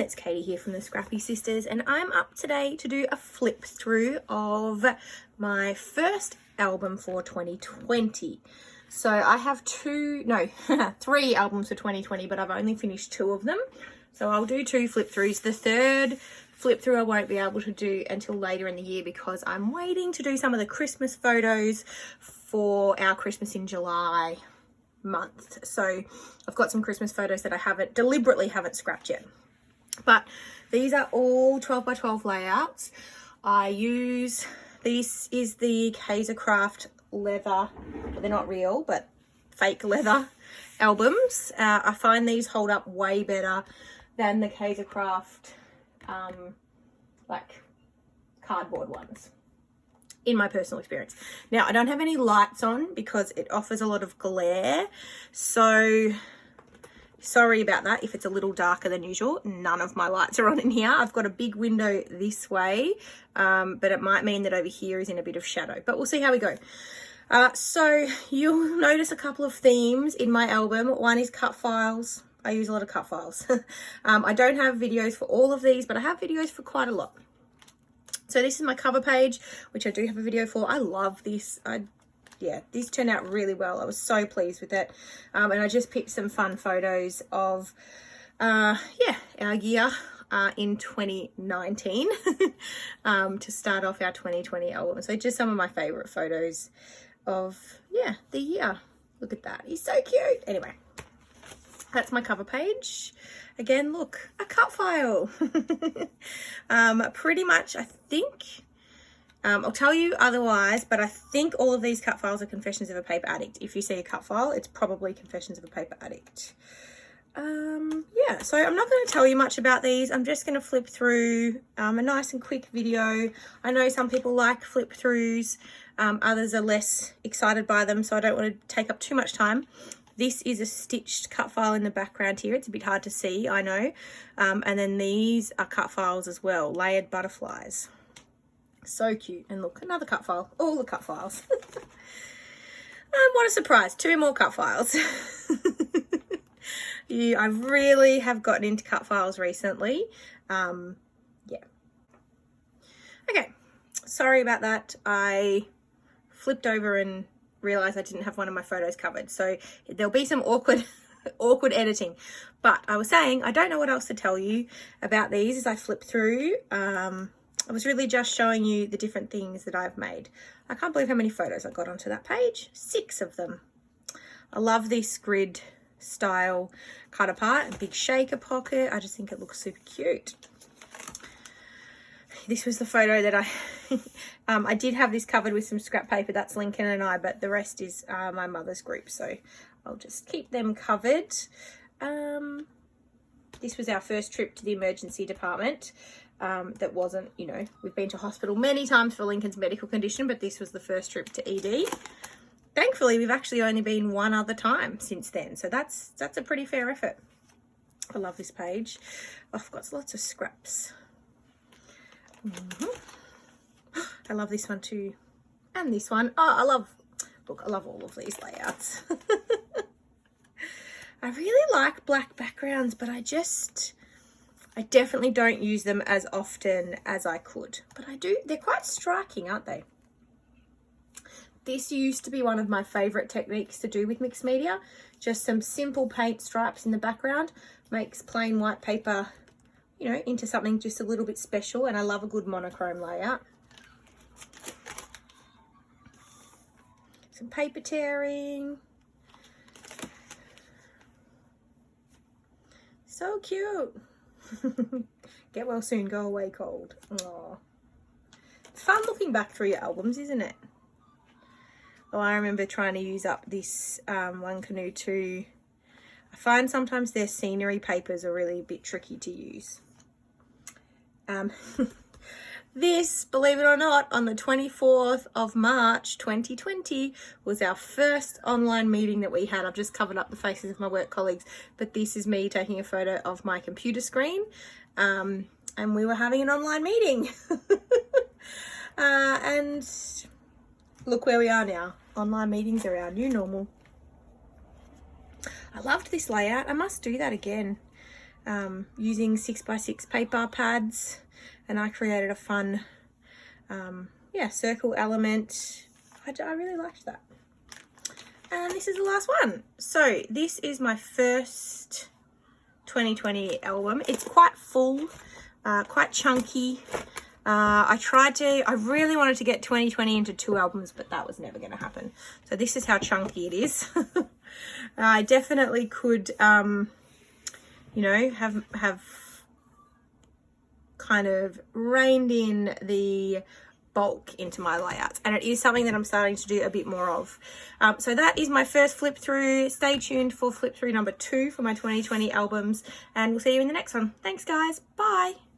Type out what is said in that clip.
it's Katie here from the Scrappy Sisters, and I'm up today to do a flip through of my first album for 2020. So I have three albums for 2020, but I've only finished 2 of them. So I'll do 2 flip throughs. The third flip through I won't be able to do until later in the year because I'm waiting to do some of the Christmas photos for our Christmas in July month. So I've got some Christmas photos that I deliberately haven't scrapped yet. But these are all 12 by 12 layouts. This is the Kaisercraft leather, they're not real, but fake leather albums. I find these hold up way better than the Kaisercraft like cardboard ones, in my personal experience. Now, I don't have any lights on because it offers a lot of glare, so sorry about that if it's a little darker than usual. None of my lights are on in here. I've got a big window this way, but it might mean that over here is in a bit of shadow, but we'll see how we go. So you'll notice a couple of themes in my album. One is cut files. I use a lot of cut files. I don't have videos for all of these, but I have videos for quite a lot. So this is my cover page, which I do have a video for. I love this. This turned out really well. I was so pleased with it. And I just picked some fun photos of, our year in 2019 to start off our 2020 album. So just some of my favorite photos of, the year. Look at that. He's so cute. Anyway, that's my cover page. Again, look, a cut file. Pretty much, I think, I'll tell you otherwise, but I think all of these cut files are Confessions of a Paper Addict. If you see a cut file, it's probably Confessions of a Paper Addict. So I'm not going to tell you much about these. I'm just going to flip through a nice and quick video. I know some people like flip throughs, others are less excited by them, so I don't want to take up too much time. This is a stitched cut file in the background here. It's a bit hard to see, I know. And then these are cut files as well, layered butterflies. So cute. And look, another cut file. All the cut files. What a surprise. 2 more cut files. I really have gotten into cut files recently. Okay. Sorry about that. I flipped over and realized I didn't have one of my photos covered, so there'll be some awkward editing. But I was saying, I don't know what else to tell you about these as I flip through. I was really just showing you the different things that I've made. I can't believe how many photos I got onto that page. 6 of them. I love this grid style cut apart, a big shaker pocket. I just think it looks super cute. This was the photo that I did have this covered with some scrap paper. That's Lincoln and I, but the rest is my mother's group, so I'll just keep them covered. This was our first trip to the emergency department. That wasn't, we've been to hospital many times for Lincoln's medical condition, but this was the first trip to ED. Thankfully, we've actually only been one other time since then, so that's a pretty fair effort. I love this page. Oh, I've got lots of scraps. I love this one too, and this one. Oh, I love all of these layouts. I really like black backgrounds, but I definitely don't use them as often as I could, but I do. They're quite striking, aren't they? This used to be one of my favorite techniques to do with mixed media. Just some simple paint stripes in the background makes plain white paper, into something just a little bit special. And I love a good monochrome layout. Some paper tearing. So cute. Get well soon, go away cold. Aww. It's fun looking back through your albums, isn't it? Oh, I remember trying to use up this One Canoe too. I find sometimes their scenery papers are really a bit tricky to use. This, believe it or not, on the 24th of March 2020 was our first online meeting that we had. I've just covered up the faces of my work colleagues, but this is me taking a photo of my computer screen, and we were having an online meeting. And look where we are now. Online meetings are our new normal. I loved this layout. I must do that again. using 6x6 paper pads, and I created a fun circle element. I really liked that. And this is the last one. So this is my first 2020 album. It's quite full, quite chunky. I really wanted to get 2020 into 2 albums, but that was never going to happen. So this is how chunky it is. I definitely could, you know, have kind of reined in the bulk into my layouts, and it is something that I'm starting to do a bit more of. So that is my first flip through. Stay tuned for flip through number 2 for my 2020 albums, and we'll see you in the next one. Thanks guys, bye.